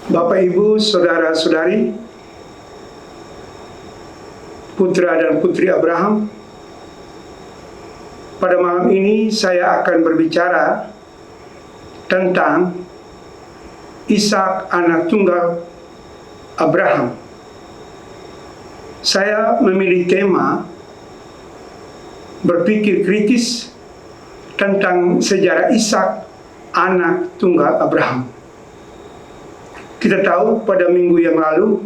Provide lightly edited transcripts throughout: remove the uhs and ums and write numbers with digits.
Bapak, Ibu, Saudara-saudari, putra dan putri Abraham, pada malam ini saya akan berbicara tentang Ishak, anak tunggal Abraham. Saya memilih tema berpikir kritis tentang sejarah Ishak, anak tunggal Abraham. Kita tahu pada minggu yang lalu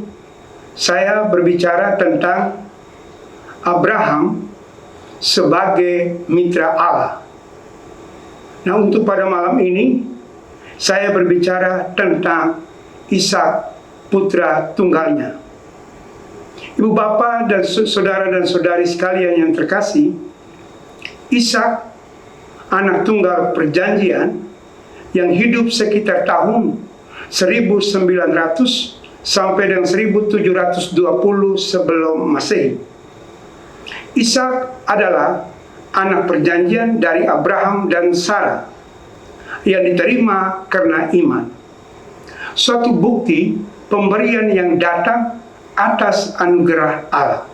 saya berbicara tentang Abraham sebagai mitra Allah. Nah, untuk pada malam ini saya berbicara tentang Ishak, putra tunggalnya. Ibu bapa dan saudara dan saudari sekalian yang terkasih, Ishak, anak tunggal perjanjian yang hidup sekitar tahun 1900 sampai dengan 1720 sebelum Masehi. Ishak adalah anak perjanjian dari Abraham dan Sarah yang diterima karena iman. Suatu bukti pemberian yang datang atas anugerah Allah.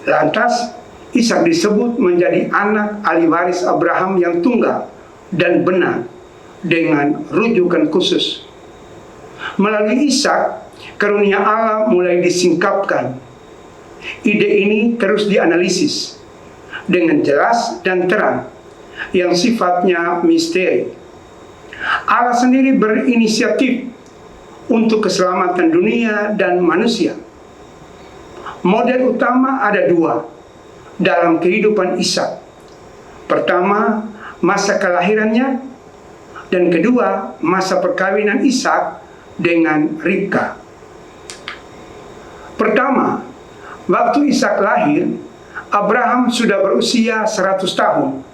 Lantas Ishak disebut menjadi anak ahli waris Abraham yang tunggal dan benar dengan rujukan khusus. Melalui Ishak, karunia Allah mulai disingkapkan. Ide ini terus dianalisis dengan jelas dan terang, yang sifatnya misteri. Allah sendiri berinisiatif untuk keselamatan dunia dan manusia. Model utama ada dua dalam kehidupan Ishak. Pertama, masa kelahirannya, dan kedua, masa perkawinan Ishak dengan Ribka. Pertama, waktu Ishak lahir, Abraham sudah berusia 100 tahun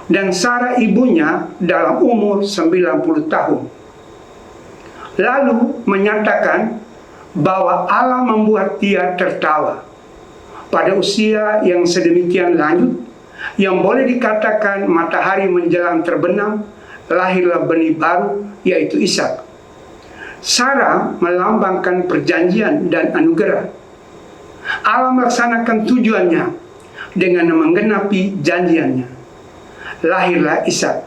dan Sarah ibunya dalam umur 90 tahun. Lalu menyatakan bahwa Allah membuat dia tertawa pada usia yang sedemikian lanjut, yang boleh dikatakan matahari menjelang terbenam, lahirlah benih baru, yaitu Ishak. Sarah melambangkan perjanjian dan anugerah. Allah melaksanakan tujuannya dengan menggenapi janjiannya. Lahirlah Ishak.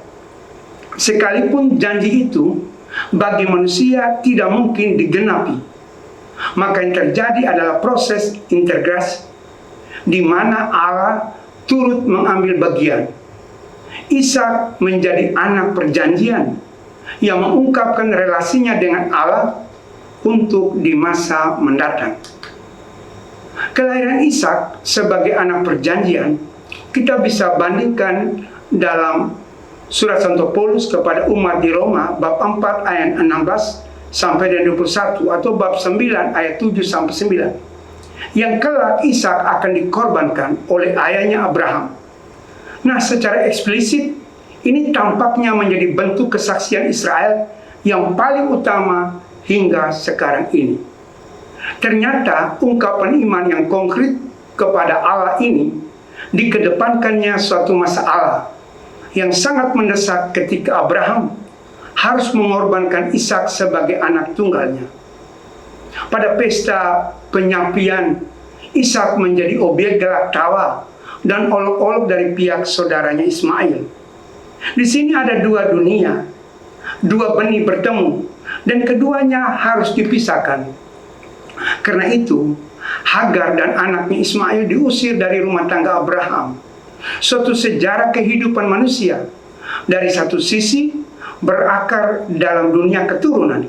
Sekalipun janji itu bagi manusia tidak mungkin digenapi, maka yang terjadi adalah proses integrasi di mana Allah turut mengambil bagian. Ishak menjadi anak perjanjian yang mengungkapkan relasinya dengan Allah untuk di masa mendatang. Kelahiran Ishak sebagai anak perjanjian kita bisa bandingkan dalam surat Santo Paulus kepada umat di Roma bab 4 ayat 16 sampai dengan 21, atau bab 9 ayat 7 sampai 9, yang kelak Ishak akan dikorbankan oleh ayahnya Abraham. Nah, secara eksplisit ini tampaknya menjadi bentuk kesaksian Israel yang paling utama hingga sekarang ini. Ternyata ungkapan iman yang konkret kepada Allah ini dikedepankannya suatu masalah yang sangat mendesak ketika Abraham harus mengorbankan Ishak sebagai anak tunggalnya. Pada pesta penyapian, Ishak menjadi objek gelak tawa dan olok-olok dari pihak saudaranya Ismail. Di sini ada dua dunia, dua benih bertemu, dan keduanya harus dipisahkan. Karena itu, Hagar dan anaknya Ismail diusir dari rumah tangga Abraham. Suatu sejarah kehidupan manusia dari satu sisi berakar dalam dunia keturunan,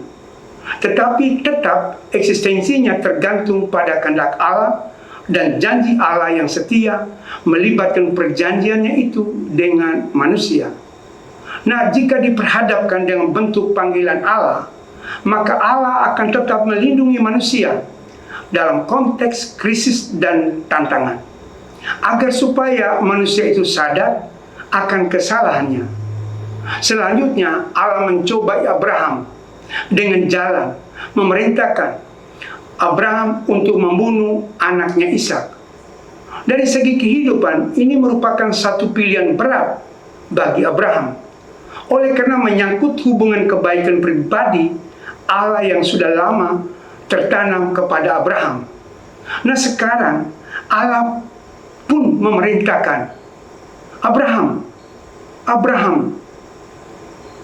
tetapi tetap eksistensinya tergantung pada kehendak Allah dan janji Allah yang setia melibatkan perjanjiannya itu dengan manusia. Nah, jika diperhadapkan dengan bentuk panggilan Allah, maka Allah akan tetap melindungi manusia dalam konteks krisis dan tantangan, agar supaya manusia itu sadar akan kesalahannya. Selanjutnya, Allah mencobai Abraham dengan jalan memerintahkan Abraham untuk membunuh anaknya Ishak. Dari segi kehidupan, ini merupakan satu pilihan berat bagi Abraham. Oleh karena menyangkut hubungan kebaikan pribadi Allah yang sudah lama tertanam kepada Abraham. Nah sekarang Allah pun memerintahkan Abraham,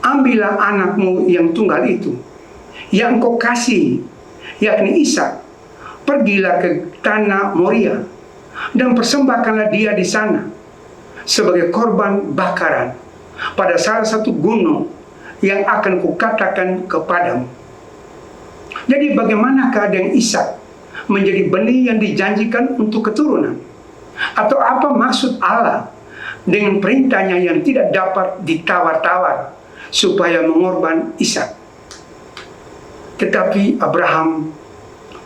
ambillah anakmu yang tunggal itu, yang engkau kasih, yakni Ishak, pergilah ke tanah Moria, dan persembahkanlah dia di sana sebagai korban bakaran pada salah satu gunung yang akan kukatakan kepadamu. Jadi bagaimanakah dengan Ishak menjadi benih yang dijanjikan untuk keturunan? Atau apa maksud Allah dengan perintahnya yang tidak dapat ditawar-tawar supaya mengorban Ishak? Tetapi Abraham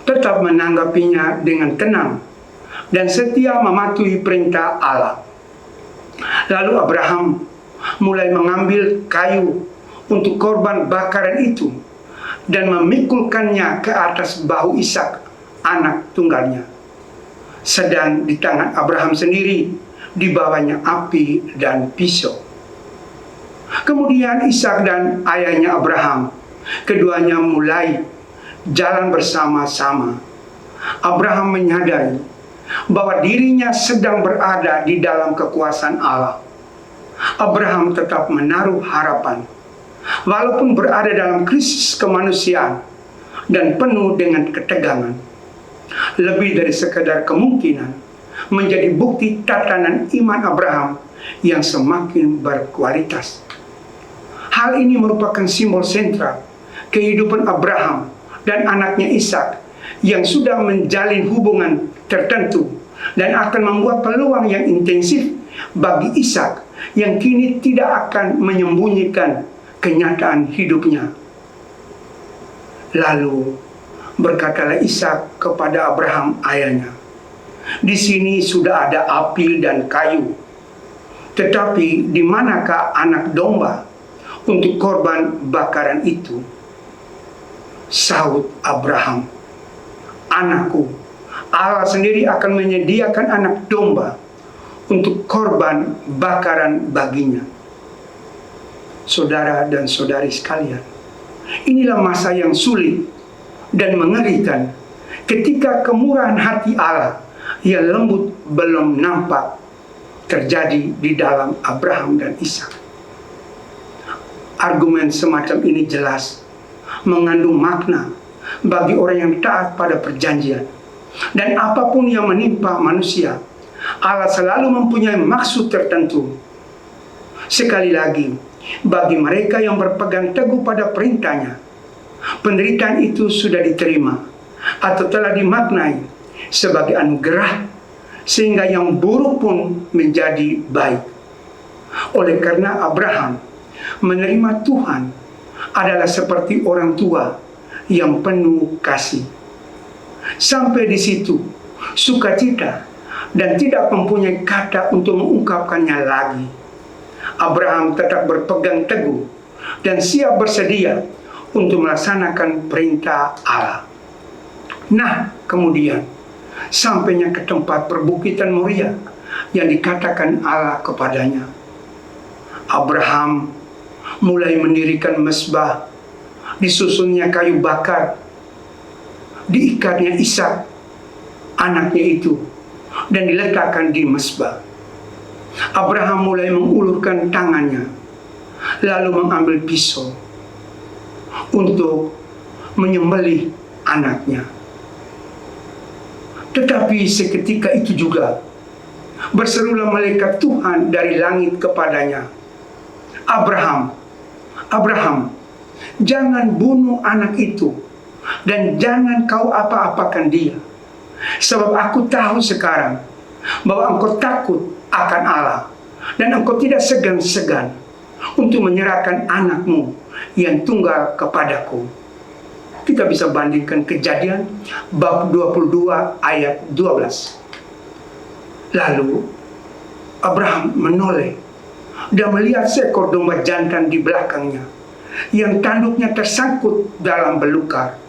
tetap menanggapinya dengan tenang dan setia mematuhi perintah Allah. Lalu Abraham mulai mengambil kayu untuk korban bakaran itu dan memikulkannya ke atas bahu Ishak, anak tunggalnya. Sedang di tangan Abraham sendiri dibawanya api dan pisau. Kemudian Ishak dan ayahnya Abraham, keduanya mulai jalan bersama-sama. Abraham menyadari bahwa dirinya sedang berada di dalam kekuasaan Allah. Abraham tetap menaruh harapan, walaupun berada dalam krisis kemanusiaan dan penuh dengan ketegangan. Lebih dari sekedar kemungkinan, menjadi bukti tatanan iman Abraham yang semakin berkualitas. Hal ini merupakan simbol sentral kehidupan Abraham dan anaknya Ishak yang sudah menjalin hubungan tertentu dan akan membuat peluang yang intensif bagi Ishak yang kini tidak akan menyembunyikan kenyataan hidupnya. Lalu berkatalah Ishak kepada Abraham ayahnya, "Di sini sudah ada api dan kayu, tetapi di manakah anak domba untuk korban bakaran itu?" Sahut Abraham, "Anakku, Allah sendiri akan menyediakan anak domba untuk korban bakaran baginya." Saudara dan saudari sekalian, inilah masa yang sulit dan mengerikan ketika kemurahan hati Allah yang lembut belum nampak terjadi di dalam Abraham dan Ishak. Argumen semacam ini jelas mengandung makna bagi orang yang taat pada perjanjian. Dan apapun yang menimpa manusia, Allah selalu mempunyai maksud tertentu. Sekali lagi, bagi mereka yang berpegang teguh pada perintahnya, penderitaan itu sudah diterima atau telah dimaknai sebagai anugerah, sehingga yang buruk pun menjadi baik. Oleh karena Abraham menerima Tuhan adalah seperti orang tua yang penuh kasih. Sampai di situ sukacita dan tidak mempunyai kata untuk mengungkapkannya lagi. Abraham tetap berpegang teguh dan siap bersedia untuk melaksanakan perintah Allah. Nah, kemudian sampainya ke tempat perbukitan Moria yang dikatakan Allah kepadanya. Abraham mulai mendirikan mezbah, disusunnya kayu bakar, diikatnya Ishak, anaknya itu, dan diletakkan di mezbah. Abraham mulai mengulurkan tangannya, lalu mengambil pisau untuk menyembelih anaknya. Tetapi seketika itu juga berserulah malaikat Tuhan dari langit kepadanya, "Abraham, Abraham, jangan bunuh anak itu dan jangan kau apa-apakan dia. Sebab aku tahu sekarang bahwa engkau takut akan Allah dan engkau tidak segan-segan untuk menyerahkan anakmu yang tunggal kepadaku." Kita bisa bandingkan Kejadian bab 22 ayat 12. Lalu Abraham menoleh dan melihat seekor domba jantan di belakangnya yang tanduknya tersangkut dalam belukar.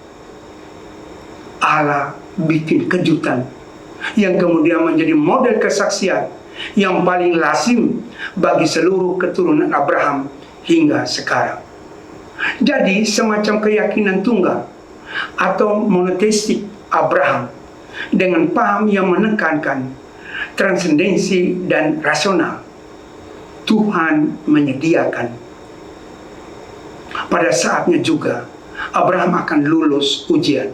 Allah bikin kejutan yang kemudian menjadi model kesaksian yang paling lazim bagi seluruh keturunan Abraham hingga sekarang. Jadi semacam keyakinan tunggal atau monoteistik Abraham dengan paham yang menekankan transendensi dan rasional. Tuhan menyediakan. Pada saatnya juga Abraham akan lulus ujian.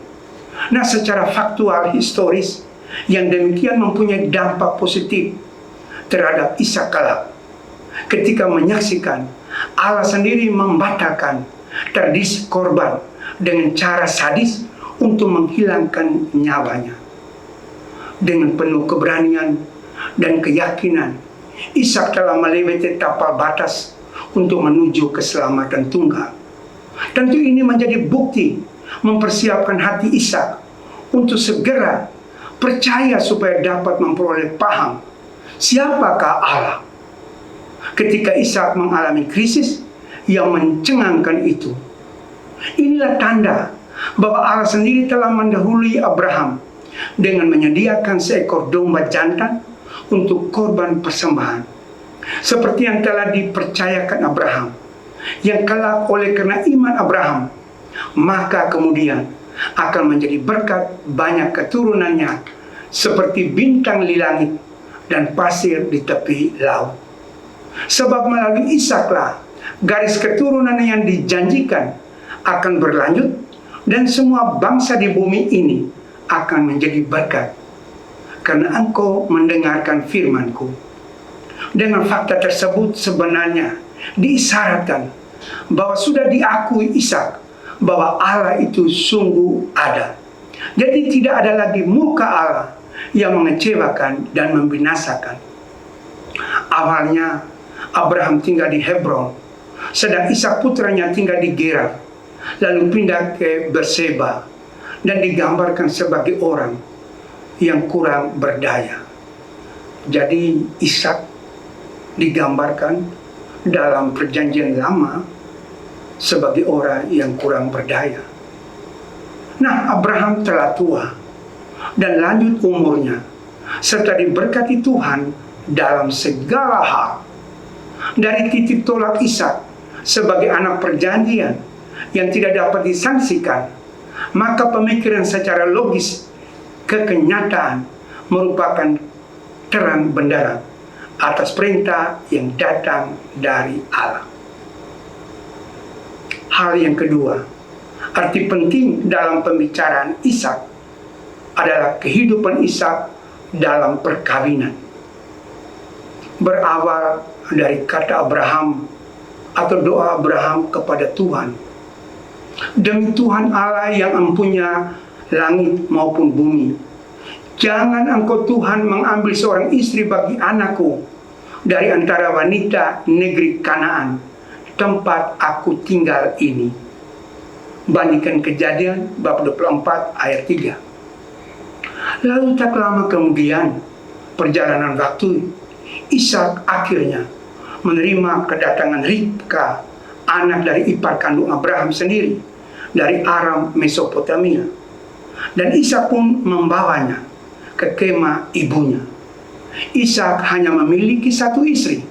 Nah, secara faktual historis yang demikian mempunyai dampak positif terhadap Ishak kelak ketika menyaksikan Allah sendiri membatalkan tradisi korban dengan cara sadis untuk menghilangkan nyawanya. Dengan penuh keberanian dan keyakinan, Ishak telah melewati tapal batas untuk menuju keselamatan tunggal. Tentu ini menjadi bukti mempersiapkan hati Ishak untuk segera percaya supaya dapat memperoleh paham siapakah Allah. Ketika Ishak mengalami krisis yang mencengangkan itu, inilah tanda bahwa Allah sendiri telah mendahului Abraham dengan menyediakan seekor domba jantan untuk korban persembahan, seperti yang telah dipercayakan Abraham, yang kelak oleh karena iman Abraham, maka kemudian akan menjadi berkat banyak keturunannya seperti bintang di langit dan pasir di tepi laut. Sebab melalui Ishaklah garis keturunan yang dijanjikan akan berlanjut, dan semua bangsa di bumi ini akan menjadi berkat karena engkau mendengarkan firman-Ku. Dengan fakta tersebut sebenarnya diisyaratkan bahwa sudah diakui Ishak bahwa Allah itu sungguh ada. Jadi tidak ada lagi murka Allah yang mengecewakan dan membinasakan. Awalnya Abraham tinggal di Hebron, sedang Ishak putranya tinggal di Gerar, lalu pindah ke Berseba dan digambarkan sebagai orang yang kurang berdaya. Jadi Ishak digambarkan dalam perjanjian lama sebagai orang yang kurang berdaya. Nah, Abraham telah tua dan lanjut umurnya, serta diberkati Tuhan dalam segala hal. Dari titik tolak Ishak sebagai anak perjanjian yang tidak dapat disangsikan, maka pemikiran secara logis ke kenyataan merupakan terang benderang atas perintah yang datang dari Allah. Hal yang kedua, arti penting dalam pembicaraan Ishak adalah kehidupan Ishak dalam perkawinan. Berawal dari kata Abraham atau doa Abraham kepada Tuhan. Demi Tuhan Allah yang empunya langit maupun bumi, jangan engkau Tuhan mengambil seorang istri bagi anakku dari antara wanita negeri Kanaan, tempat aku tinggal ini. Bandingkan Kejadian bab 24 ayat 3. Lalu tak lama kemudian, perjalanan waktu, Ishak akhirnya menerima kedatangan Ribka, anak dari ipar kandung Abraham sendiri, dari Aram Mesopotamia. Dan Ishak pun membawanya ke kemah ibunya. Ishak hanya memiliki satu istri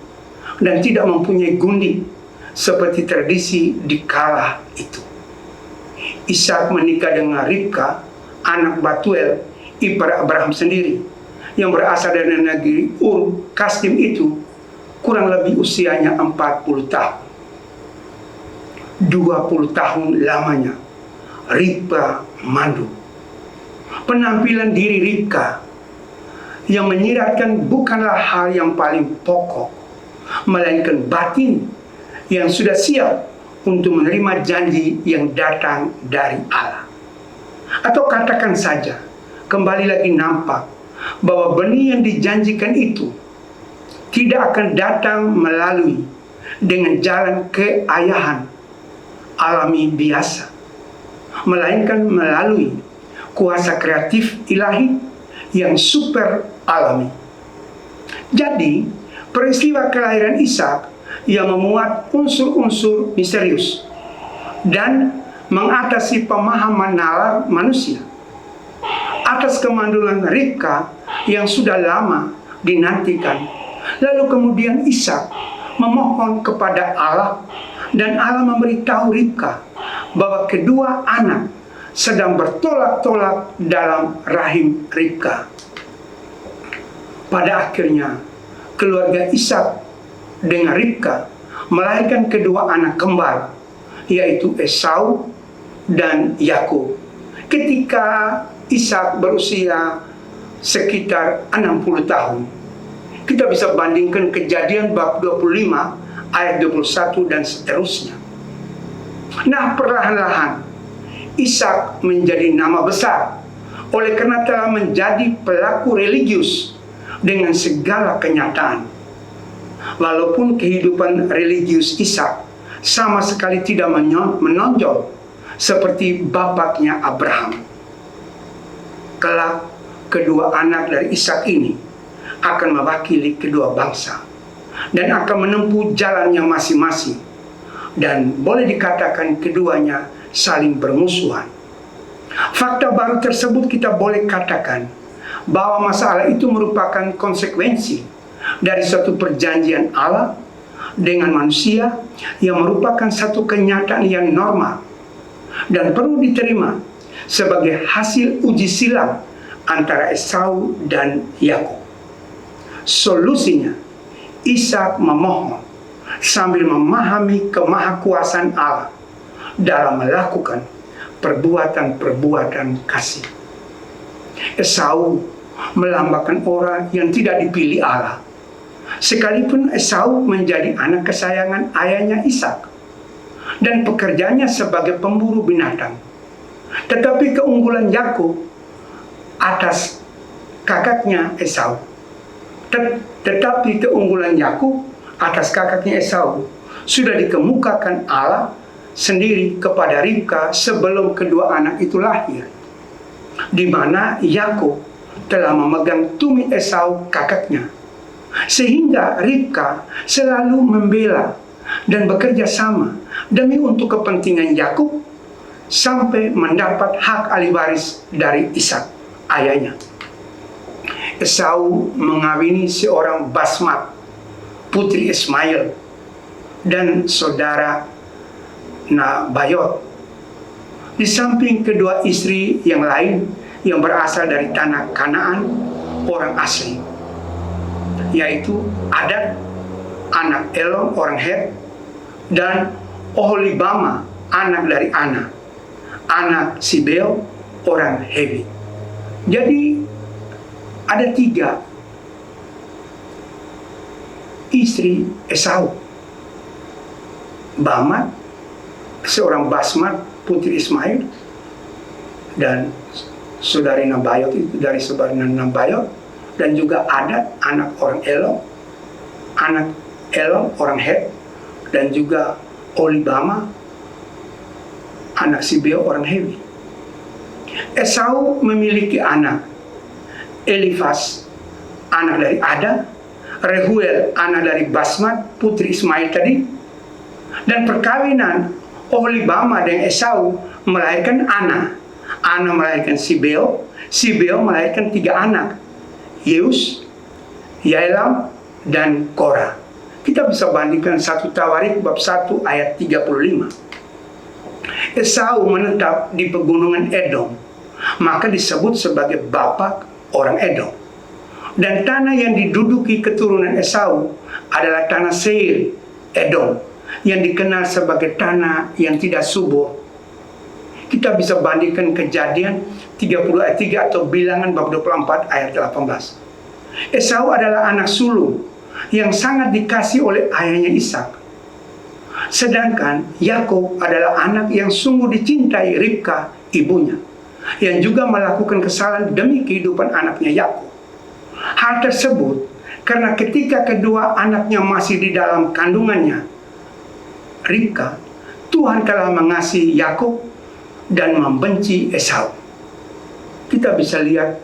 dan tidak mempunyai gundi seperti tradisi di kala itu. Ishak menikah dengan Ribka, anak Batuel, ipar Abraham sendiri, yang berasal dari negeri Ur Kasdim itu, kurang lebih usianya 40 tahun. 20 tahun lamanya Ribka mandul. Penampilan diri Ribka yang menyiratkan bukanlah hal yang paling pokok, melainkan batin yang sudah siap untuk menerima janji yang datang dari Allah. Atau katakan saja, kembali lagi nampak bahwa benih yang dijanjikan itu tidak akan datang melalui dengan jalan keayahan alami biasa, melainkan melalui kuasa kreatif ilahi yang super alami. Jadi, peristiwa kelahiran Ishak yang memuat unsur-unsur misterius dan mengatasi pemahaman nalar manusia atas kemandulan Ribka yang sudah lama dinantikan. Lalu kemudian Ishak memohon kepada Allah Dan Allah memberitahu Ribka bahwa kedua anak sedang bertolak-tolak dalam rahim Ribka. Pada akhirnya, keluarga Ishak dengan Ribka melahirkan kedua anak kembar, yaitu Esau dan Yakub. Ketika Ishak berusia sekitar 60 tahun. Kita bisa bandingkan Kejadian bab 25 ayat 21 dan seterusnya. Nah, perlahan-lahan Ishak menjadi nama besar oleh karena telah menjadi pelaku religius dengan segala kenyataan. Walaupun kehidupan religius Ishak sama sekali tidak menonjol seperti bapaknya Abraham. Kelak kedua anak dari Ishak ini akan mewakili kedua bangsa dan akan menempuh jalannya masing-masing, dan boleh dikatakan keduanya saling bermusuhan. Fakta baru tersebut kita boleh katakan bahwa masalah itu merupakan konsekuensi dari suatu perjanjian Allah dengan manusia yang merupakan satu kenyataan yang normal dan perlu diterima sebagai hasil uji silam antara Esau dan Yakub. Solusinya, Ishak memohon sambil memahami kemahakuasaan Allah dalam melakukan perbuatan-perbuatan kasih. Esau melambangkan orang yang tidak dipilih Allah, sekalipun Esau menjadi anak kesayangan ayahnya Ishak dan pekerjaannya sebagai pemburu binatang. Tetapi keunggulan Yakub atas kakaknya Esau. Tetapi keunggulan Yakub atas kakaknya Esau sudah dikemukakan Allah sendiri kepada Ribka sebelum kedua anak itu lahir, di mana Yakub telah memegang tumit Esau kakaknya, sehingga Ribka selalu membela dan bekerja sama demi untuk kepentingan Yakub sampai mendapat hak ahli waris dari Ishak ayahnya. Esau mengawini seorang Basmat, putri Ismail, dan saudara Nabayot. Di samping kedua istri yang lain yang berasal dari tanah Kanaan, orang asli, yaitu Adad, anak Elon, orang Het, dan Oholibama, anak dari Ana, anak Sibel, orang Hewi. Jadi ada 3 istri Esau. Bamat, seorang Basmat, putri Ismail, dan saudari Nabayot itu dari saudara Nabayot, dan juga Adad, anak orang Elon, anak Elon, orang Het, dan juga Oholibama, anak Sibel, orang Hewi. Esau memiliki anak Elifas, anak dari Ada, Rehuel, anak dari Basmat, putri Ismail tadi, dan perkawinan Oholibama dengan Esau melahirkan Ana. Ana melahirkan Sibel, Sibel melahirkan 3 anak, Yeus, Yaelam, dan Korah. Kita bisa bandingkan 1 Tawarik bab 1 ayat 35. Esau menetap di pegunungan Edom, maka disebut sebagai bapak orang Edom. Dan tanah yang diduduki keturunan Esau adalah tanah Seir, Edom, yang dikenal sebagai tanah yang tidak subur. Kita bisa bandingkan Kejadian 30 ayat 3 atau Bilangan bab 24 ayat 18. Esau adalah anak sulung yang sangat dikasih oleh ayahnya Ishak. Sedangkan Yakub adalah anak yang sungguh dicintai Ribka, ibunya, yang juga melakukan kesalahan demi kehidupan anaknya Yakub. Hal tersebut karena ketika kedua anaknya masih di dalam kandungannya, Ribka, Tuhan telah mengasihi Yakub dan membenci Esau. Kita bisa lihat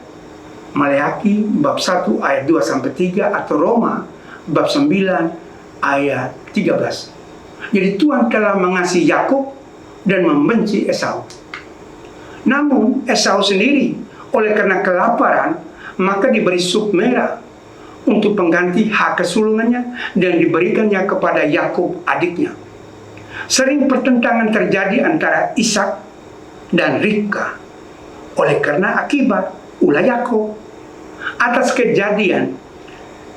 Maleakhi bab 1 ayat 2-3 atau Roma bab 9 ayat 13. Jadi Tuhan telah mengasihi Yakub dan membenci Esau. Namun Esau sendiri oleh karena kelaparan maka diberi sup merah untuk pengganti hak kesulungannya dan diberikannya kepada Yakub adiknya. Sering pertentangan terjadi antara Ishak dan Ribka. Oleh karena akibat ulah Yakub. Atas kejadian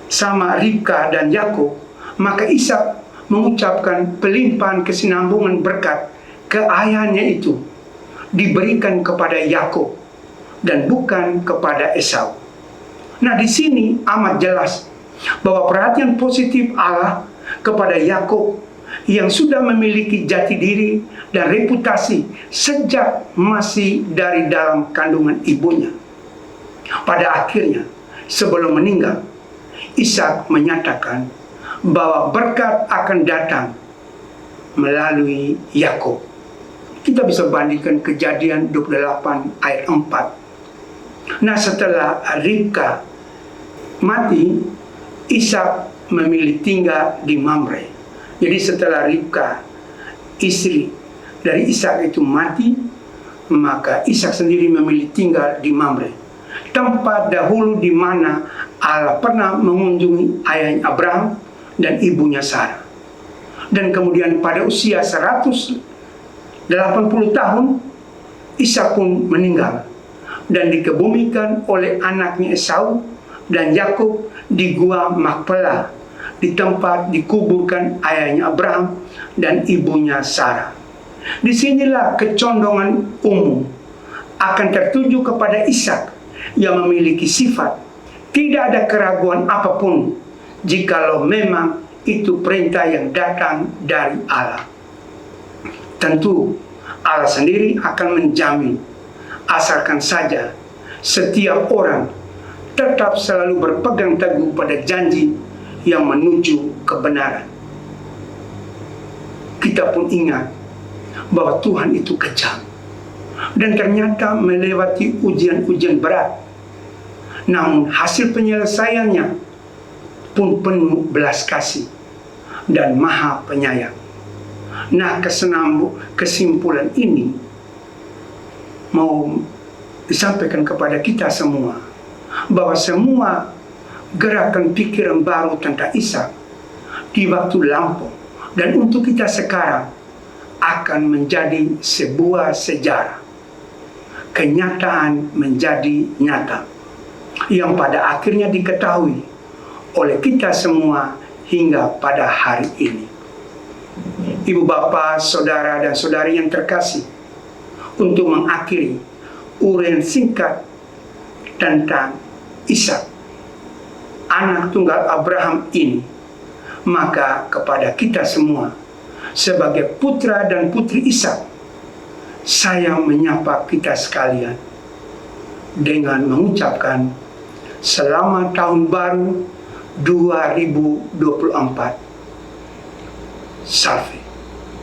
sama Ribka dan Yakub, maka Ishak mengucapkan pelimpahan kesinambungan berkat ke ayahnya itu diberikan kepada Yakub dan bukan kepada Esau. Nah, di sini amat jelas bahwa perhatian positif Allah kepada Yakub yang sudah memiliki jati diri dan reputasi sejak masih dari dalam kandungan ibunya. Pada akhirnya, sebelum meninggal, Ishak menyatakan bahwa berkat akan datang melalui Yakub. Kita bisa bandingkan Kejadian 28 ayat 4. Nah, setelah Ribka mati, Ishak memilih tinggal di Mamre. Jadi setelah Ribka, istri dari Ishak itu mati, maka Ishak sendiri memilih tinggal di Mamre, tempat dahulu di mana Allah pernah mengunjungi ayahnya Abraham dan ibunya Sarah. Dan kemudian pada usia 180 tahun, Ishak pun meninggal dan dikebumikan oleh anaknya Esau dan Yakub di Gua Makpelah, di tempat dikuburkan ayahnya Abraham dan ibunya Sarah. Disinilah kecondongan umum akan tertuju kepada Ishak yang memiliki sifat tidak ada keraguan apapun jikalau memang itu perintah yang datang dari Allah. Tentu Allah sendiri akan menjamin, asalkan saja setiap orang tetap selalu berpegang teguh pada janji yang menuju kebenaran. Kita pun ingat bahwa Tuhan itu kejam dan ternyata melewati ujian-ujian berat. Namun hasil penyelesaiannya pun penuh belas kasih dan maha penyayang. Nah, kesimpulan ini mau disampaikan kepada kita semua, bahwa semua gerakan pikiran baru tentang Ishak di waktu lampau dan untuk kita sekarang akan menjadi sebuah sejarah. Kenyataan menjadi nyata yang pada akhirnya diketahui oleh kita semua hingga pada hari ini. Ibu bapak, saudara dan saudari yang terkasih, untuk mengakhiri uraian singkat tentang Ishak, anak tunggal Abraham ini, maka kepada kita semua sebagai putra dan putri Ishak, saya menyapa kita sekalian dengan mengucapkan selamat tahun baru 2024. Salve.